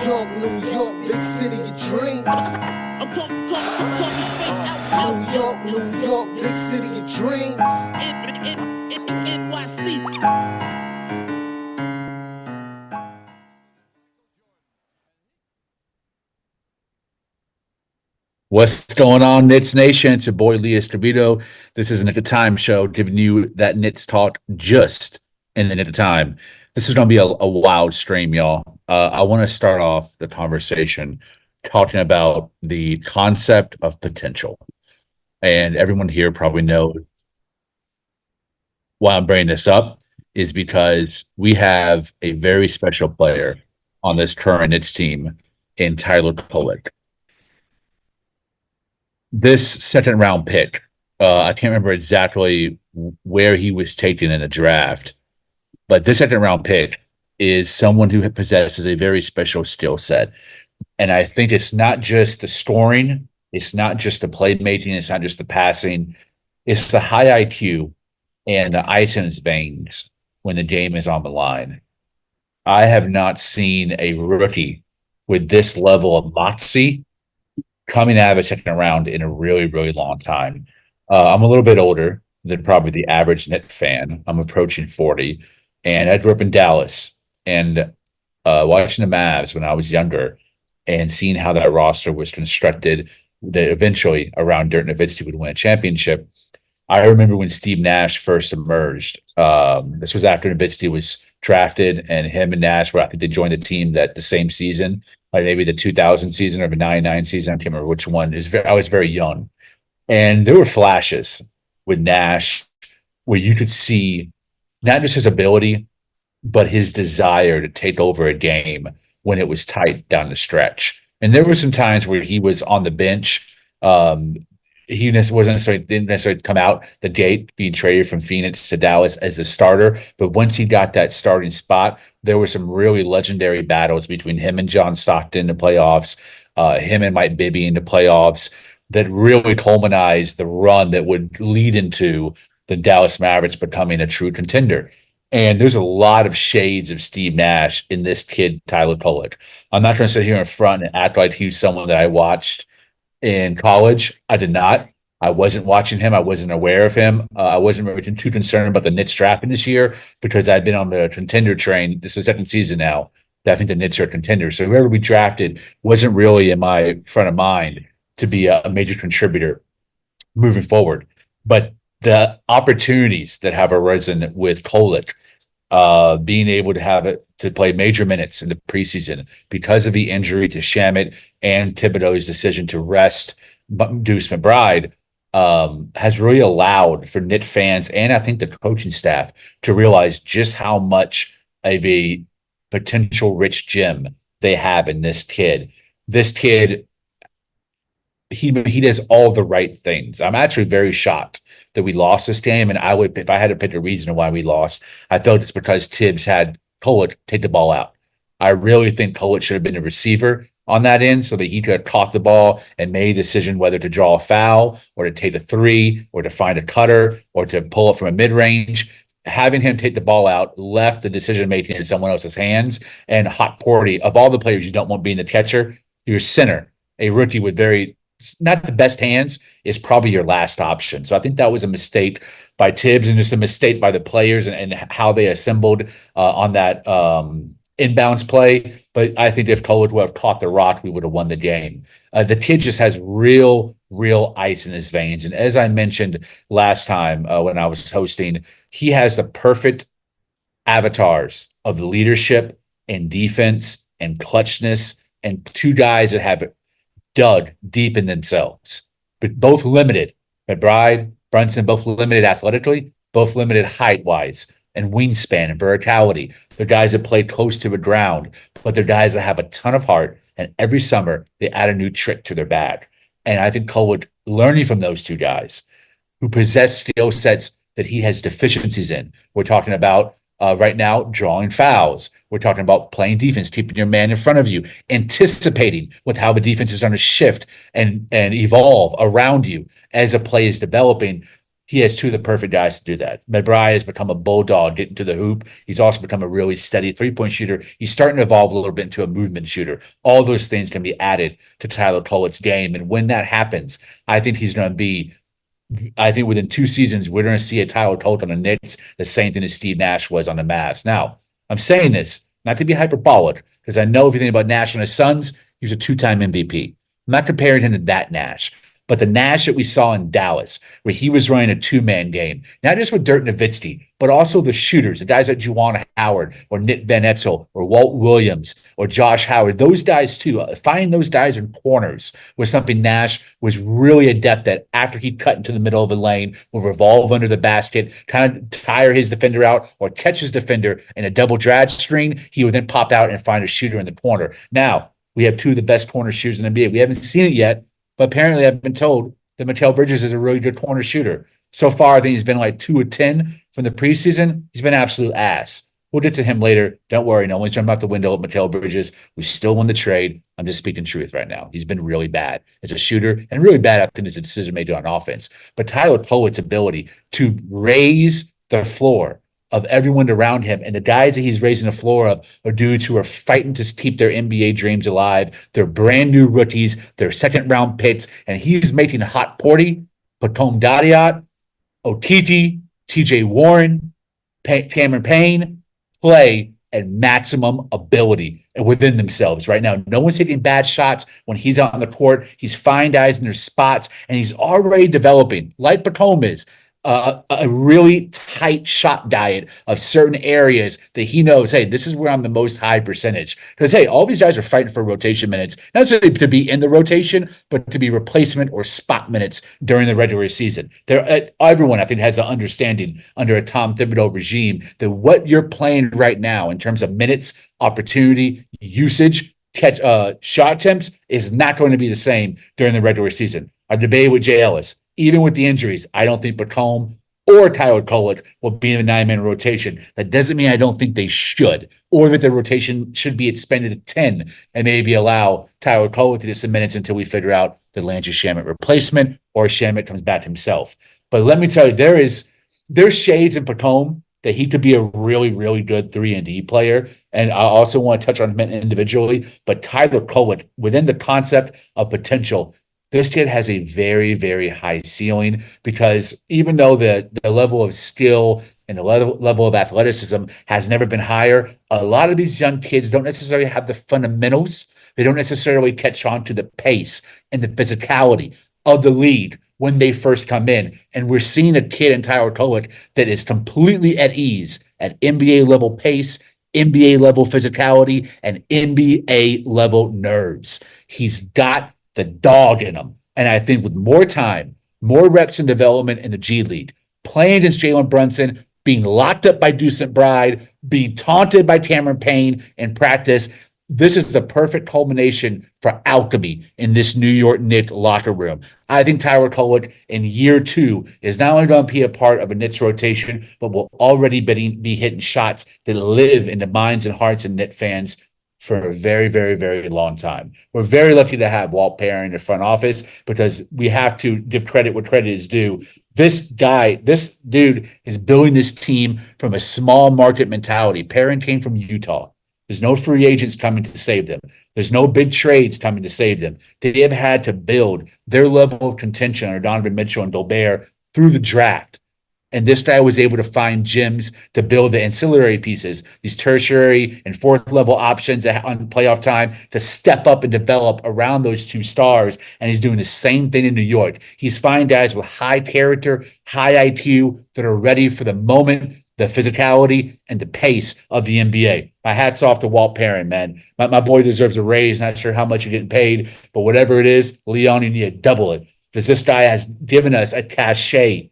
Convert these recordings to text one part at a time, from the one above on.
New York, big city of dreams. New York, big city of dreams. What's going on, Knicks Nation? It's your boy Lee Escobedo. This is a Knick of Time show, giving you that Knicks talk just in the Knick of Time. This is going to be a wild stream, y'all. I want to start off the conversation talking about the concept of potential. And everyone here probably knows why I'm bringing this up is because we have a very special player on this current Knicks team in Tyler Kolek. This second round pick, I can't remember exactly where he was taken in the draft, but this second round pick is someone who possesses a very special skill set. And I think it's not just the scoring, it's not just the playmaking, it's not just the passing, it's the high IQ and the ice in his veins when the game is on the line. I have not seen a rookie with this level of moxie coming out of a second round in a really, really long time. I'm a little bit older than probably the average Knicks fan. I'm approaching 40, and I grew up in Dallas. And watching the Mavs when I was younger and seeing how that roster was constructed, that eventually around Dirk Nowitzki would win a championship. I remember when Steve Nash first emerged. This was after Nowitzki was drafted, and him and Nash were, I think they joined the team that the same season, like maybe the 2000 season or the 99 season. I can't remember which one. I was very young. And there were flashes with Nash where you could see not just his ability, but his desire to take over a game when it was tight down the stretch. And there were some times where he was on the bench. He didn't necessarily come out the gate being traded from Phoenix to Dallas as a starter. But once he got that starting spot, there were some really legendary battles between him and John Stockton in the playoffs, him and Mike Bibby in the playoffs that really culminized the run that would lead into the Dallas Mavericks becoming a true contender. And there's a lot of shades of Steve Nash in this kid, Tyler Kolek. I'm not going to sit here in front and act like he's someone that I watched in college. I did not. I wasn't watching him. I wasn't aware of him. I wasn't really too concerned about the Knicks drafting this year because I've been on the contender train. This is the second season now that I think the Knicks are contenders. So whoever we drafted wasn't really in my front of mind to be a major contributor moving forward. But the opportunities that have arisen with Kolek, being able to have it to play major minutes in the preseason because of the injury to Shamet and Thibodeau's decision to rest Deuce McBride, has really allowed for Knicks fans and I think the coaching staff to realize just how much of a potential rich gem they have in this kid. This kid, he does all the right things. I'm actually very shocked that we lost this game. And I would, if I had to pick a reason why we lost, I felt it's because Tibbs had Kolek take the ball out. I really think Kolek should have been a receiver on that end so that he could have caught the ball and made a decision whether to draw a foul or to take a three or to find a cutter or to pull it from a mid-range. Having him take the ball out left the decision-making in someone else's hands. And Hot Porty, of all the players you don't want being the catcher, your center, a rookie with not the best hands, is probably your last option. So I think that was a mistake by Tibbs and just a mistake by the players and how they assembled on that inbounds play. But I think if Kolek would have caught the rock, we would have won the game. The kid just has real ice in his veins. And as I mentioned last time when I was hosting, he has the perfect avatars of leadership and defense and clutchness and two guys that have dug deep in themselves, but both limited. McBride, Brunson, both limited athletically, both limited height-wise and wingspan and verticality. They're guys that play close to the ground, but they're guys that have a ton of heart, and every summer they add a new trick to their bag. And I think Kolek, learning from those two guys who possess skill sets that he has deficiencies in. We're talking about right now, drawing fouls. We're talking about playing defense, keeping your man in front of you, anticipating with how the defense is going to shift and evolve around you as a play is developing. he has two of the perfect guys to do that. McBride has become a bulldog getting to the hoop. He's also become a really steady three-point shooter. He's starting to evolve a little bit into a movement shooter. All those things can be added to Tyler Kolek's game. And when that happens, I think he's going to be I think within 2 seasons, we're going to see a Tyler Kolek on the Knicks, the same thing as Steve Nash was on the Mavs. Now, I'm saying this not to be hyperbolic, because I know if you think about Nash and his Suns, he was a two-time MVP. I'm not comparing him to that Nash, but the Nash that we saw in Dallas, where he was running a two-man game, not just with Dirk Nowitzki, but also the shooters, the guys like Juwan Howard or Nick Van Exel or Walt Williams or Josh Howard, those guys too. Finding those guys in corners was something Nash was really adept at after he'd cut into the middle of the lane, will revolve under the basket, kind of tire his defender out or catch his defender in a double drag screen. He would then pop out and find a shooter in the corner. Now, we have two of the best corner shooters in the NBA. We haven't seen it yet, but apparently I've been told that Mikal Bridges is a really good corner shooter. So far, I think he's been like 2 of 10 from the preseason. He's been absolute ass. We'll get to him later. Don't worry. No one's jumping out the window at Mikal Bridges. We still won the trade. I'm just speaking truth right now. He's been really bad as a shooter and really bad, I think, as a decision maker on offense. But Tyler Kolek's ability to raise the floor of everyone around him, and the guys that he's raising the floor of are dudes who are fighting to keep their NBA dreams alive. They're brand new rookies. They're second-round picks, and he's making Hot Porty, Patom Dadiat, Otiti, TJ Warren, Cameron Payne play at maximum ability and within themselves right now. No one's hitting bad shots when he's out on the court. He's finding guys in their spots, and he's already developing, like Patom is, a really tight shot diet of certain areas that he knows, hey, this is where I'm the most high percentage. Because, hey, all these guys are fighting for rotation minutes, not necessarily to be in the rotation, but to be replacement or spot minutes during the regular season. Everyone, I think, has an understanding under a Tom Thibodeau regime that what you're playing right now in terms of minutes, opportunity, usage, shot attempts is not going to be the same during the regular season. I debated with Jay Ellis. Even with the injuries, I don't think Patom or Tyler Kolek will be in the 9-man rotation. That doesn't mean I don't think they should, or that the rotation should be expended at 10 and maybe allow Tyler Kolek to get some minutes until we figure out the Landry Shamet replacement or Shamet comes back himself. But let me tell you, there's shades in Patom that he could be a really, really good 3-and-D player. And I also want to touch on him individually. But Tyler Kolek, within the concept of potential, this kid has a very, very high ceiling, because even though the level of skill and the level of athleticism has never been higher, a lot of these young kids don't necessarily have the fundamentals. They don't necessarily catch on to the pace and the physicality of the league when they first come in. And we're seeing a kid in Tyler Kolek that is completely at ease at NBA level pace, NBA level physicality, and NBA level nerves. He's got the dog in him. And I think with more time, more reps and development in the G League, playing against Jalen Brunson, being locked up by Deuce McBride, being taunted by Cameron Payne in practice, this is the perfect culmination for alchemy in this New York Knicks locker room. I think Tyler Kolek in year 2 is not only going to be a part of a Knicks rotation, but will already be hitting shots that live in the minds and hearts of Knicks fans for a very, very, very long time. We're very lucky to have Walt Perrin in the front office, because we have to give credit what credit is due. This dude is building this team from a small market mentality. Perrin came from Utah. There's no free agents coming to save them. There's no big trades coming to save them. They have had to build their level of contention under Donovan Mitchell and Gobert through the draft. And this guy was able to find gems to build the ancillary pieces, these tertiary and fourth level options on playoff time to step up and develop around those two stars. And he's doing the same thing in New York. He's finding guys with high character, high IQ that are ready for the moment, the physicality, and the pace of the NBA. My hat's off to Walt Perrin, man. My boy deserves a raise. Not sure how much you're getting paid, but whatever it is, Leon, you need to double it, because this guy has given us a cachet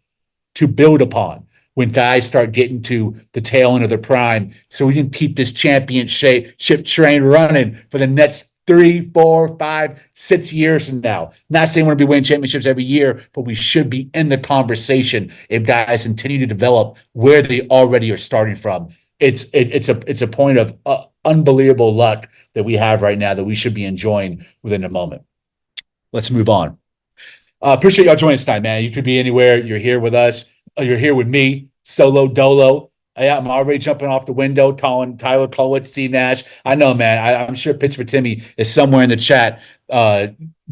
to build upon when guys start getting to the tail end of their prime, so we can keep this championship train running for the next 3, 4, 5, 6 years from now. Not saying we're going to be winning championships every year, but we should be in the conversation if guys continue to develop where they already are starting from. It's a point of unbelievable luck that we have right now that we should be enjoying within a moment. Let's move on. Appreciate y'all joining us tonight, man. You could be anywhere. You're here with us. You're here with me, solo dolo. Yeah, I'm already jumping off the window, calling Tyler Kolek, Steve Nash. I know, man. I'm sure Pitch for Timmy is somewhere in the chat,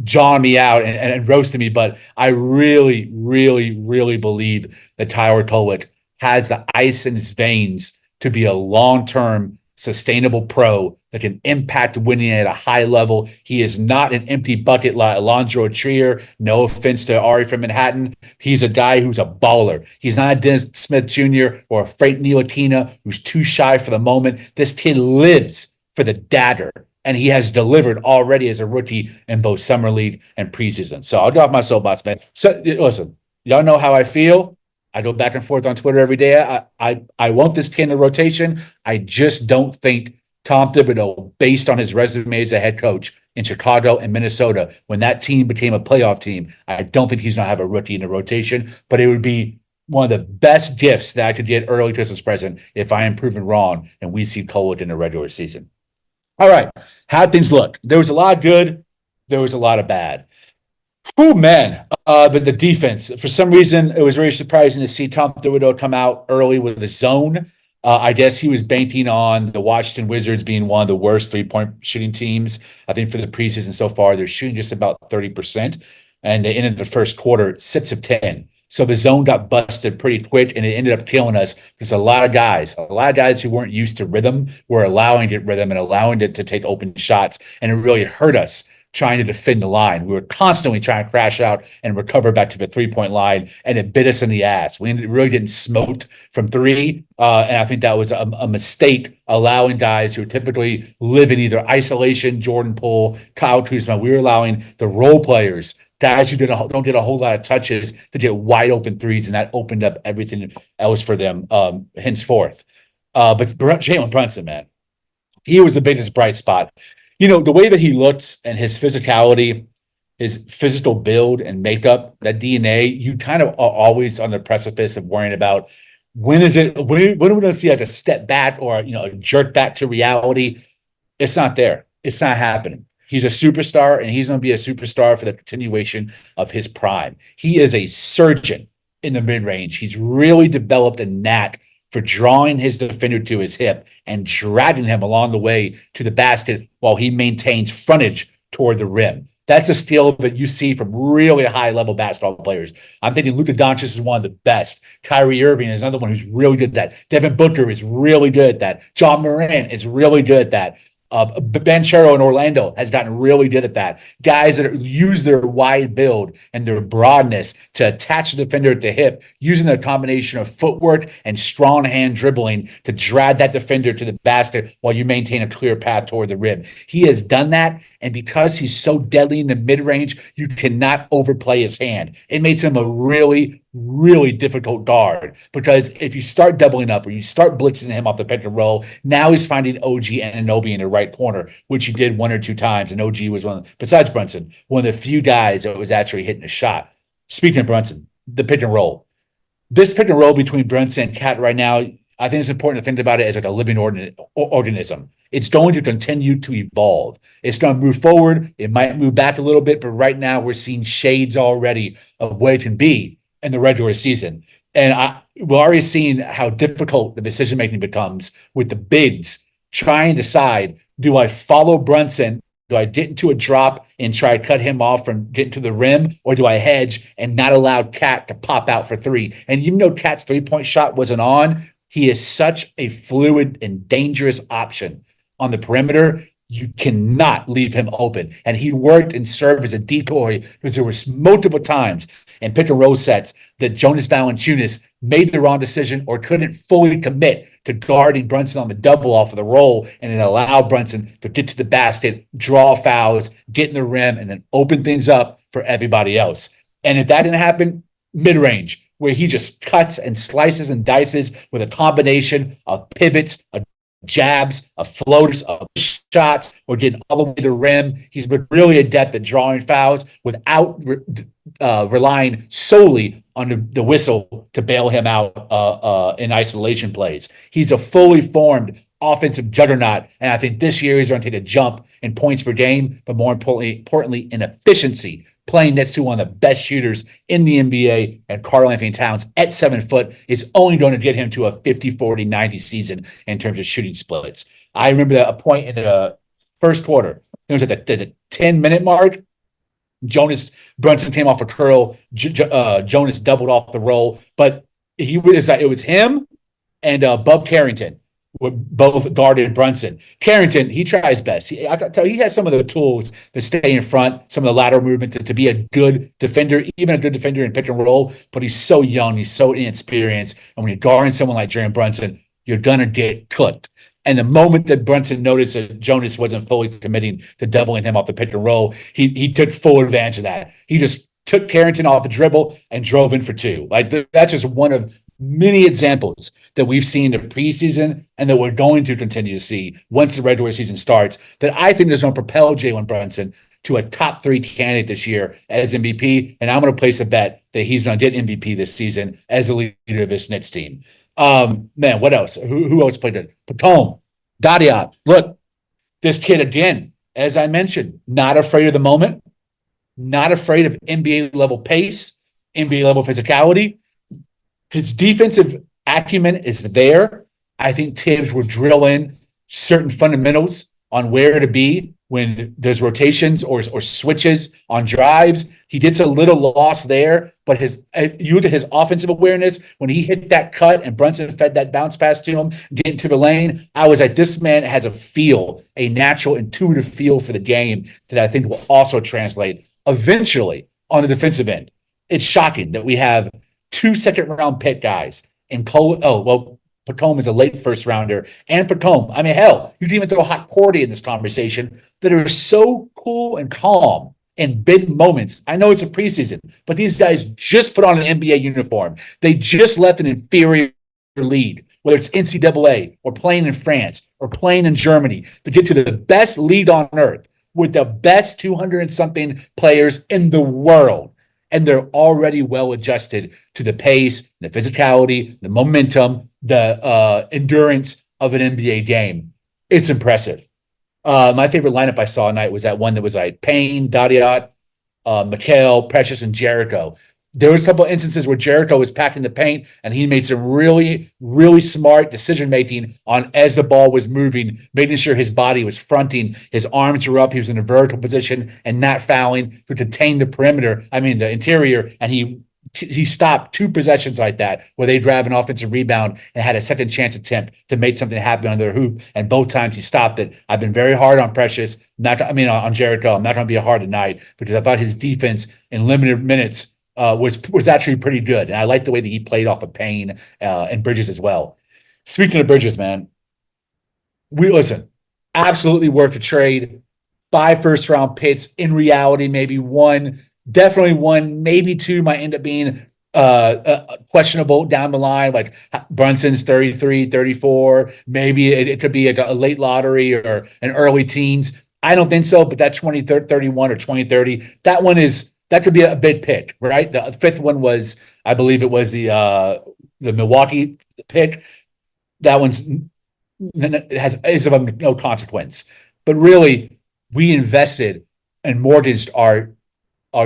jawing me out and roasting me. But I really, really, really believe that Tyler Kolek has the ice in his veins to be a long-term sustainable pro that can impact winning at a high level. He is not an empty bucket like Alondro Trier. No offense to Ari from Manhattan. He's a guy who's a baller. He's not a Dennis Smith Jr. or a Frank Ntilikina who's too shy for the moment. This kid lives for the dagger, and he has delivered already as a rookie in both summer league and preseason. So I'll get off my soapbox, man. So listen, y'all know how I feel. I go back and forth on Twitter every day. I want this kid in the rotation. I just don't think Tom Thibodeau, based on his resume as a head coach in Chicago and Minnesota, when that team became a playoff team, I don't think he's going to have a rookie in the rotation. But it would be one of the best gifts that I could get early Christmas present if I am proven wrong and we see Kolek in the regular season. All right, how'd things look? There was a lot of good. There was a lot of bad. Oh man, but the defense. For some reason, it was very surprising to see Tom Thibodeau come out early with the zone. I guess he was banking on the Washington Wizards being one of the worst three-point shooting teams. I think for the preseason so far, they're shooting just about 30%, and they ended the first quarter 6 of 10. So the zone got busted pretty quick, and it ended up killing us because a lot of guys who weren't used to rhythm were allowing it rhythm and allowing it to take open shots, and it really hurt us trying to defend the line. We were constantly trying to crash out and recover back to the three-point line, and it bit us in the ass. We really didn't smote from three, and I think that was a mistake, allowing guys who typically live in either isolation, Jordan Poole, Kyle Kuzma. We were allowing the role players, guys who don't get a whole lot of touches, to get wide open threes, and that opened up everything else for them henceforth. But Jalen Brunson, man, he was the biggest bright spot. You know, the way that he looks and his physicality, his physical build and makeup, that DNA, you kind of are always on the precipice of worrying about when are we going to see like a step back or, a jerk back to reality? It's not there. It's not happening. He's a superstar, and he's going to be a superstar for the continuation of his prime. He is a surgeon in the mid-range. He's really developed a knack for drawing his defender to his hip and dragging him along the way to the basket while he maintains frontage toward the rim. That's a skill that you see from really high-level basketball players. I'm thinking Luka Doncic is one of the best. Kyrie Irving is another one who's really good at that. Devin Booker is really good at that. John Morant is really good at that. Banchero in Orlando has gotten really good at that. Guys that use their wide build and their broadness to attach the defender at the hip, using a combination of footwork and strong hand dribbling to drag that defender to the basket while you maintain a clear path toward the rim. He has done that, and because he's so deadly in the mid-range, you cannot overplay his hand. It makes him a really, really difficult guard, because if you start doubling up or you start blitzing him off the pick and roll, now he's finding OG Anunoby in the right corner, which he did one or two times, and OG was besides Brunson, one of the few guys that was actually hitting a shot. Speaking of Brunson, the pick and roll. This pick and roll between Brunson and Cat right now, I think it's important to think about it as like a living organism. It's going to continue to evolve. It's going to move forward. It might move back a little bit, but right now we're seeing shades already of what it can be in the regular season. And we're already seeing how difficult the decision-making becomes with the bigs trying to decide, do I follow Brunson? Do I get into a drop and try to cut him off from getting to the rim? Or do I hedge and not allow Cat to pop out for three? And even though Cat's three-point shot wasn't on, he is such a fluid and dangerous option on the perimeter. You cannot leave him open. And he worked and served as a decoy, because there was multiple times in pick and roll sets that Jonas Valanciunas made the wrong decision or couldn't fully commit to guarding Brunson on the double off of the roll, and it allowed Brunson to get to the basket, draw fouls, get in the rim, and then open things up for everybody else. And if that didn't happen, mid-range, where he just cuts and slices and dices with a combination of pivots, jabs, floaters, shots, or getting all the way to the rim. He's been really adept at drawing fouls without relying solely on the whistle to bail him out in isolation plays. He's a fully formed offensive juggernaut, and I think this year he's going to take a jump in points per game, but more importantly in efficiency playing next to one of the best shooters in the NBA, and Karl-Anthony Towns at 7 foot is only going to get him to a 50, 40, 90 season in terms of shooting splits. I remember a point in the first quarter, it was at the 10-minute mark. Brunson came off a curl. Jonas doubled off the roll, but it was him and Bub Carrington were both guarded Brunson. Carrington, he tries best. I can tell he has some of the tools to stay in front, some of the lateral movement to be a good defender, even a good defender in pick and roll, but he's so young, he's so inexperienced. And when you're guarding someone like Jaren Brunson, you're going to get cooked. And the moment that Brunson noticed that Jonas wasn't fully committing to doubling him off the pick and roll, he took full advantage of that. He just took Carrington off the dribble and drove in for two. Like, that's just one of many examples that we've seen in the preseason and that we're going to continue to see once the regular season starts, that I think is going to propel Jalen Brunson to a top 3 candidate this year as MVP. And I'm going to place a bet that he's going to get MVP this season as a leader of this Knicks team. Man, what else? Who else played it? Patome, Dadiat. Look, this kid, again, as I mentioned, not afraid of the moment, not afraid of NBA level pace, NBA level physicality. His defensive acumen is there. I think Tibbs will drill in certain fundamentals on where to be when there's rotations or switches on drives. He gets a little lost there, but you look at his offensive awareness when he hit that cut and Brunson fed that bounce pass to him, getting to the lane. I was like, this man has a natural, intuitive feel for the game that I think will also translate eventually on the defensive end. It's shocking that we have 2 second-round pick guys and Patome is a late first rounder, and Patome, I mean, hell, you can even throw a Hot Porty in this conversation, that are so cool and calm in big moments. I know it's a preseason, but these guys just put on an NBA uniform. They just left an inferior league, whether it's NCAA or playing in France or playing in Germany, to get to the best league on earth with the best 200 and something players in the world. And they're already well adjusted to the pace, the physicality, the momentum, the endurance of an NBA game. It's impressive. My favorite lineup I saw tonight was that one that was like Payne, Dadiat, Mikal, Precious, and Jericho. There was a couple of instances where Jericho was packed in the paint, and he made some really, really smart decision-making on as the ball was moving, making sure his body was fronting, his arms were up, he was in a vertical position and not fouling to contain the the interior, and he stopped 2 possessions like that where they grabbed an offensive rebound and had a second chance attempt to make something happen on their hoop, and both times he stopped it. I've been very hard on Precious, on Jericho. I'm not going to be hard tonight because I thought his defense in limited minutes was actually pretty good. And I like the way that he played off of Payne and Bridges as well. Speaking of Bridges, man, absolutely worth a trade. 5 first-round picks. In reality, maybe 1, definitely 1, maybe 2 might end up being questionable down the line, like Brunson's 33, 34. Maybe it could be a late lottery or an early teens. I don't think so, but that 2031 or 2030, that could be a big pick, right? The 5th one was, I believe it was the Milwaukee pick. That is of no consequence. But really, we invested and mortgaged our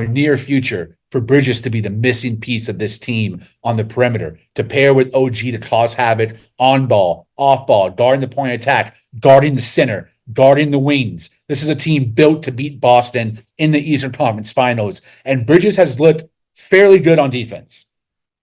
near future for Bridges to be the missing piece of this team on the perimeter, to pair with OG to cause havoc on ball, off ball, guarding the point of attack, guarding the center, guarding the wings. This is a team built to beat Boston in the Eastern Conference Finals. And Bridges has looked fairly good on defense,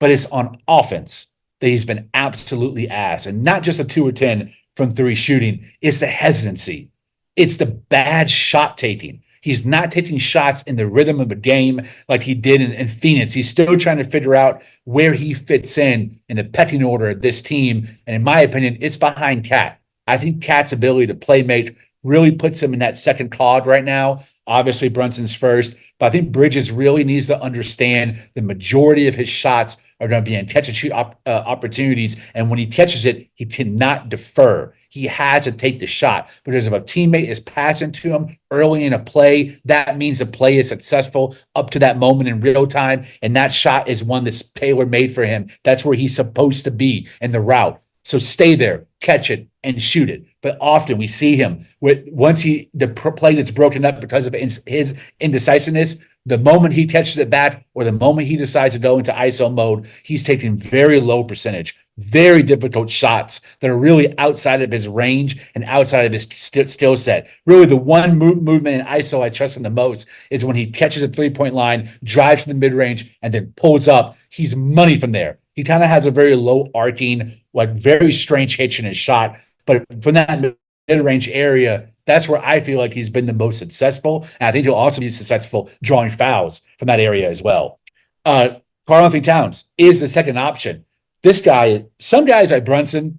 but it's on offense that he's been absolutely ass. And not just a 2 or 10 from 3 shooting. It's the hesitancy. It's the bad shot taking. He's not taking shots in the rhythm of the game like he did in Phoenix. He's still trying to figure out where he fits in the pecking order of this team. And in my opinion, it's behind Cat. I think Cat's ability to play make really puts him in that second cog right now. Obviously, Brunson's first, but I think Bridges really needs to understand the majority of his shots are going to be in catch-and-shoot opportunities, and when he catches it, he cannot defer. He has to take the shot, because if a teammate is passing to him early in a play, that means the play is successful up to that moment in real time, and that shot is one that's tailor-made for him. That's where he's supposed to be in the route. So stay there, catch it, and shoot it. But often we see him once the play gets broken up because of his indecisiveness. The moment he catches it back or the moment he decides to go into ISO mode, he's taking very low percentage, very difficult shots that are really outside of his range and outside of his skill set. Really, the one movement in ISO I trust him the most is when he catches a three-point line, drives to the mid-range, and then pulls up. He's money from there. He kind of has a very low arcing, like very strange hitch in his shot. But from that mid-range area, that's where I feel like he's been the most successful. And I think he'll also be successful drawing fouls from that area as well. Karl-Anthony Towns is the second option. This guy, some guys like Brunson,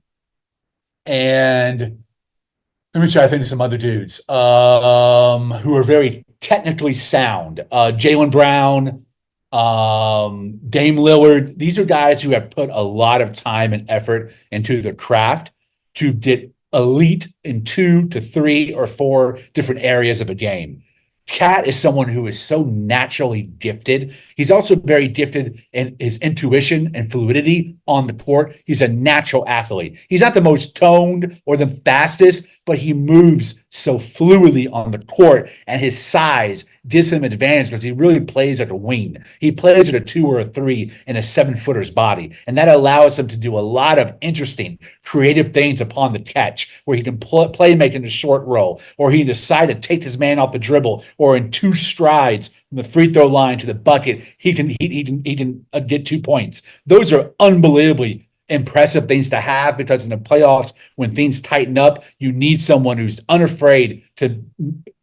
and let me try to think of some other dudes who are very technically sound. Jaylen Brown, Dame Lillard. These are guys who have put a lot of time and effort into their craft to get elite in 2 to 3 or 4 different areas of a game. Cat is someone who is so naturally gifted. He's also very gifted in his intuition and fluidity on the court. He's a natural athlete. He's not the most toned or the fastest, but he moves so fluidly on the court, and his size gives him advantage because he really plays at a wing. He plays at a 2 or a 3 in a 7-footer's body, and that allows him to do a lot of interesting, creative things upon the catch, where he can play make in a short roll, or he can decide to take his man off the dribble, or in 2 strides from the free throw line to the bucket, he can get 2 points. Those are unbelievably impressive things to have, because in the playoffs, when things tighten up, you need someone who's unafraid to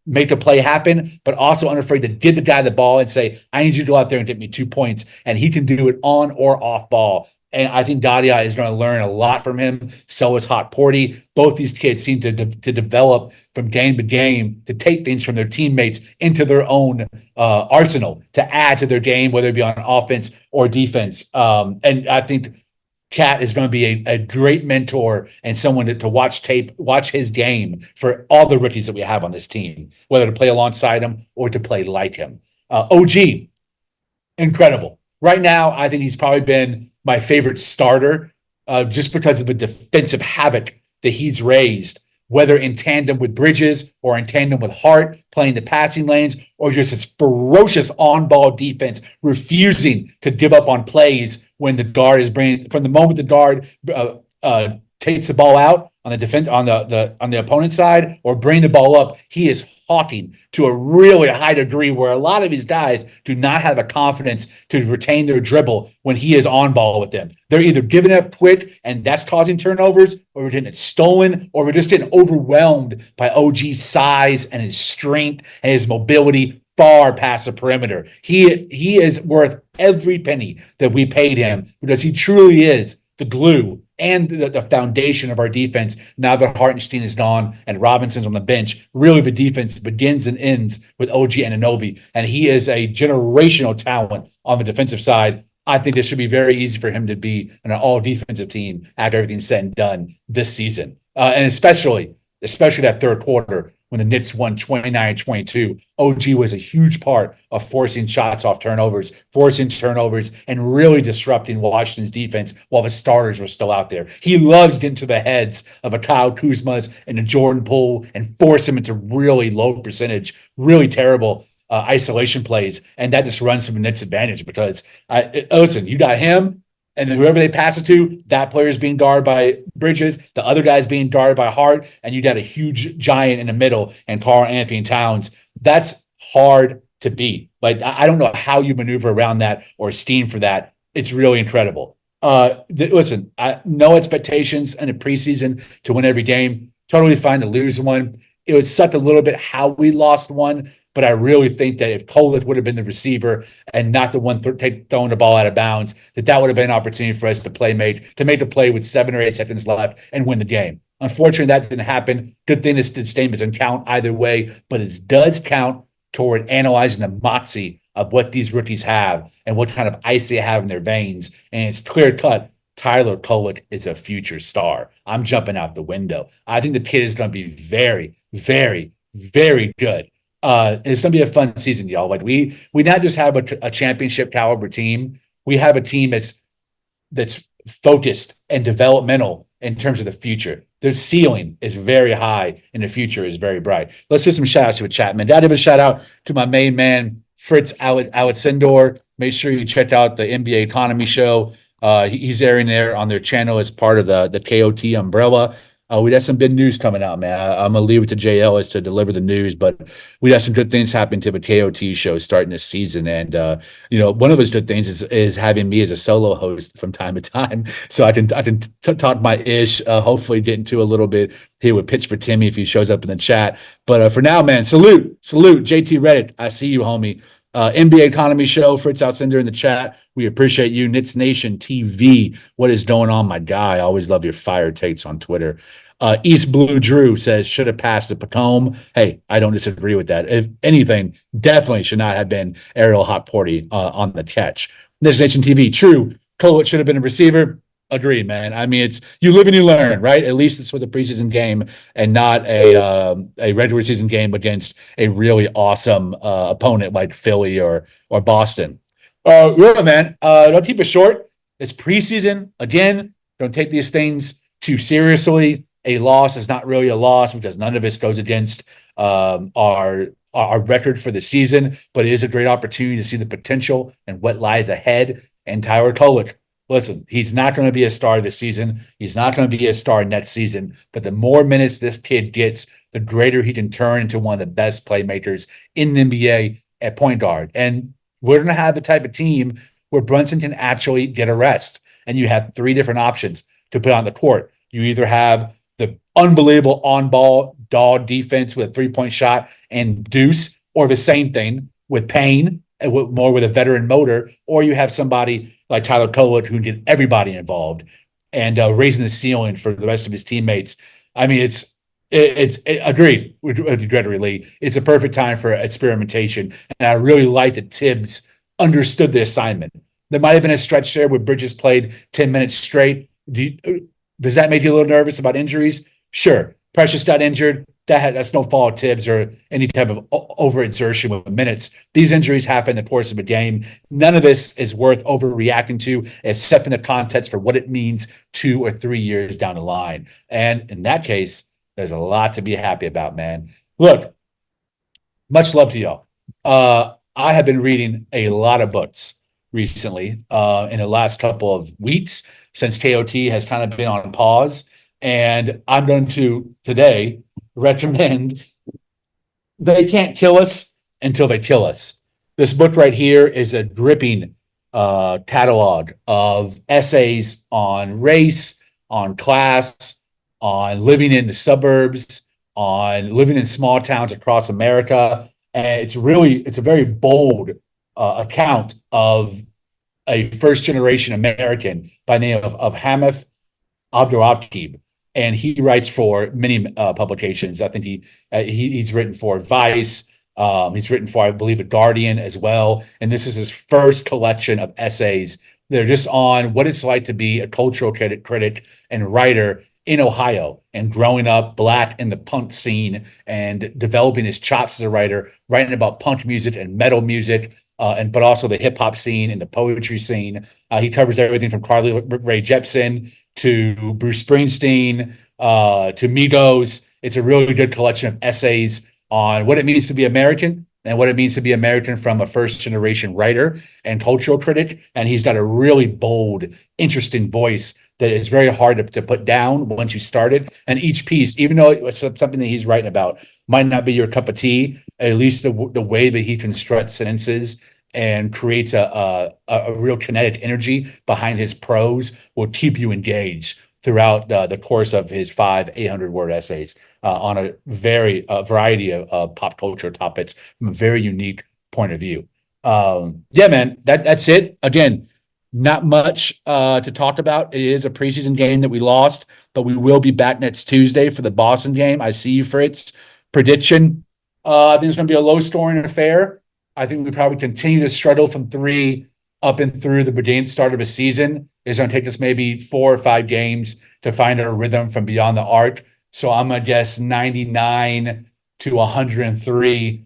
make the play happen, but also unafraid to give the guy the ball and say, I need you to go out there and get me 2 points. And he can do it on or off ball. And I think Dadia is going to learn a lot from him. So is Hot Porty. Both these kids seem to develop from game to game, to take things from their teammates into their own arsenal, to add to their game, whether it be on offense or defense. And I think Cat is going to be a great mentor and someone to watch his game for all the rookies that we have on this team, whether to play alongside him or to play like him. OG, incredible. Right now, I think he's probably been my favorite starter just because of the defensive havoc that he's raised, whether in tandem with Bridges or in tandem with Hart, playing the passing lanes, or just his ferocious on-ball defense, refusing to give up on plays when the guard is bringing, from the moment the guard takes the ball out on the defense on the opponent's side or bring the ball up, he is hawking to a really high degree, where a lot of these guys do not have a confidence to retain their dribble when he is on ball with them. They're either giving up quick and that's causing turnovers, or we're getting it stolen, or we're just getting overwhelmed by OG's size and his strength and his mobility far past the perimeter. He is worth every penny that we paid him, because he truly is the glue and the foundation of our defense. Now that Hartenstein is gone and Robinson's on the bench, really the defense begins and ends with OG Anunoby, and he is a generational talent on the defensive side. I think it should be very easy for him to be an all-defensive team after everything's said and done this season. And especially that third quarter when the Knicks won 29-22, OG was a huge part of forcing shots off turnovers, and really disrupting Washington's defense while the starters were still out there. He loves getting to the heads of a Kyle Kuzma's and a Jordan Poole and force him into really low percentage, really terrible isolation plays, and that just runs to the Knicks' advantage, because listen, you got him, and then whoever they pass it to, that player is being guarded by Bridges, the other guy's being guarded by Hart, and you got a huge giant in the middle and Karl-Anthony Towns. That's hard to beat. Like, I don't know how you maneuver around that or scheme for that. It's really incredible. Listen, no expectations in a preseason to win every game. Totally fine to lose one. It would suck a little bit how we lost one, but I really think that if Kolek would have been the receiver and not the one throwing the ball out of bounds, that would have been an opportunity for us to make the play with 7 or 8 seconds left and win the game. Unfortunately, that didn't happen. Good thing this game doesn't count either way, but it does count toward analyzing the moxie of what these rookies have and what kind of ice they have in their veins. And it's clear cut. Tyler Kolek is a future star. I'm jumping out the window. I think the kid is going to be very, very, very good. It's going to be a fun season, y'all. Like we not just have a championship caliber team. We have a team that's focused and developmental in terms of the future. Their ceiling is very high and the future is very bright. Let's do some shout outs to a chat, man. I'll give a shout out to my main man, Fritz Alexander. Make sure you check out the NBA Economy Show. He's airing there on their channel as part of the KOT umbrella. We got some good news coming out, man. I'm gonna leave it to Jay Ellis to deliver the news, but we got some good things happening to the KOT show starting this season. And one of those good things is having me as a solo host from time to time, so I can talk my ish. Hopefully, get into a little bit here with Pitch for Timmy if he shows up in the chat. But for now, man, salute, JT Reddick. I see you, homie. NBA Economy Show, Fritz Outsender in the chat. We appreciate you. Knicks Nation TV. What is going on, my guy? I always love your fire takes on Twitter. East Blue Drew says, should have passed the Pacome. Hey, I don't disagree with that. If anything, definitely should not have been Ariel Hotporty on the catch. Knicks Nation TV, true. Kolek should have been a receiver. Agreed, man. I mean, it's you live and you learn, right? At least this was a preseason game and not a regular season game against a really awesome opponent like Philly or Boston. Yeah, man. Don't keep it short. It's preseason. Again, don't take these things too seriously. A loss is not really a loss because none of this goes against our record for the season, but it is a great opportunity to see the potential and what lies ahead. And Tyler Kolek, listen, he's not going to be a star this season. He's not going to be a star next season. But the more minutes this kid gets, the greater he can turn into one of the best playmakers in the NBA at point guard. And we're going to have the type of team where Brunson can actually get a rest. And you have three different options to put on the court. You either have the unbelievable on-ball dog defense with a three-point shot and deuce, or the same thing with Payne, more with a veteran motor, or you have somebody like Tyler Kolek who can get everybody involved and raising the ceiling for the rest of his teammates. I mean, it's agreed with Gregory Lee. It's a perfect time for experimentation, and I really like that Tibbs understood the assignment. There might have been a stretch there where Bridges played 10 minutes straight. Does that make you a little nervous about injuries? Sure. Precious got injured. That's no fault of Tibbs or any type of overexertion with minutes. These injuries happen in the course of a game. None of this is worth overreacting to, except in the context for what it means 2 or 3 years down the line. And in that case, there's a lot to be happy about, man. Look, much love to y'all. I have been reading a lot of books recently in the last couple of weeks since KOT has kind of been on pause. And I'm going to today recommend They Can't Kill Us Until They Kill Us. This book right here is a gripping catalog of essays on race, on class, on living in the suburbs, on living in small towns across America. And it's a very bold account of a first-generation American by the name of Hamif Abdurraqib. And he writes for many publications. I think he's written for Vice. He's written for, I believe, The Guardian as well. And this is his first collection of essays. They're just on what it's like to be a cultural critic and writer in Ohio and growing up Black in the punk scene and developing his chops as a writer, writing about punk music and metal music, but also the hip hop scene and the poetry scene. He covers everything from Carly Rae Jepsen to Bruce Springsteen to Migos. It's a really good collection of essays on what it means to be American and what it means to be American from a first-generation writer and cultural critic. And he's got a really bold, interesting voice that is very hard to put down once you start it. And each piece, even though it's something that he's writing about, might not be your cup of tea, at least the way that he constructs sentences and creates a real kinetic energy behind his prose will keep you engaged throughout the course of his 5 800-word essays on a variety of pop culture topics from a very unique point of view. Yeah, man, that's it. Again, not much to talk about. It is a preseason game that we lost, but we will be back next Tuesday for the Boston game. I see you, Fritz. Prediction, I think it's going to be a low-scoring affair. I think we probably continue to struggle from 3 up and through the beginning start of a season. It's going to take us maybe 4 or 5 games to find our rhythm from beyond the arc. So I'm going to guess 99 to 103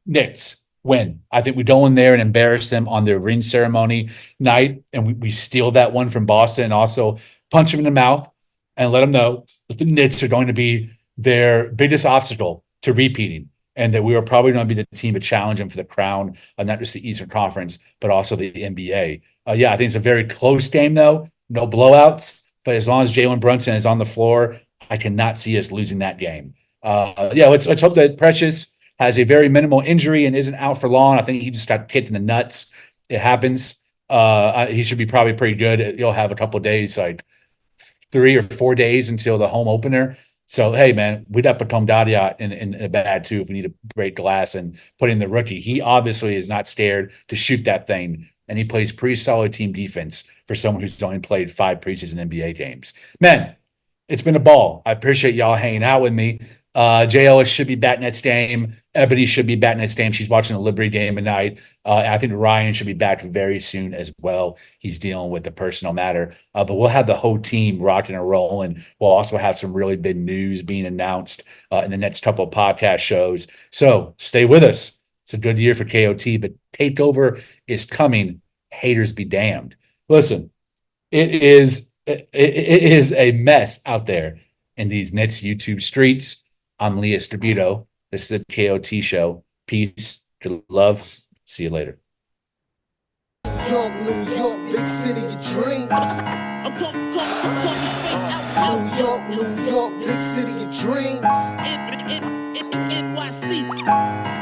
Knicks win. I think we go in there and embarrass them on their ring ceremony night, and we steal that one from Boston and also punch them in the mouth and let them know that the Knicks are going to be their biggest obstacle to repeating. and that we were probably going to be the team to challenge him for the crown of not just the Eastern Conference, but also the NBA. Yeah, I think it's a very close game, though. No blowouts, but as long as Jalen Brunson is on the floor, I cannot see us losing that game. Yeah, let's hope that Precious has a very minimal injury and isn't out for long. I think he just got kicked in the nuts. It happens. He should be probably pretty good. He'll have a couple of days, like 3 or 4 days until the home opener. So, hey, man, we'd have Tom Dadia in a bad too if we need to break glass and put in the rookie. He obviously is not scared to shoot that thing, and he plays pretty solid team defense for someone who's only played 5 preseason NBA games. Man, it's been a ball. I appreciate y'all hanging out with me. JL should be batting next game. Ebony should be batting next game. She's watching the Liberty game tonight. I think Ryan should be back very soon as well. He's dealing with a personal matter. But we'll have the whole team rocking and rolling. We'll also have some really big news being announced in the next couple of podcast shows. So stay with us. It's a good year for KOT, but takeover is coming. Haters be damned. Listen, it is a mess out there in these Knicks YouTube streets. I'm Lee Escobedo. This is a KOT show. Peace, good love. See you later. New York, big city of dreams. New York, big city of dreams. NYC.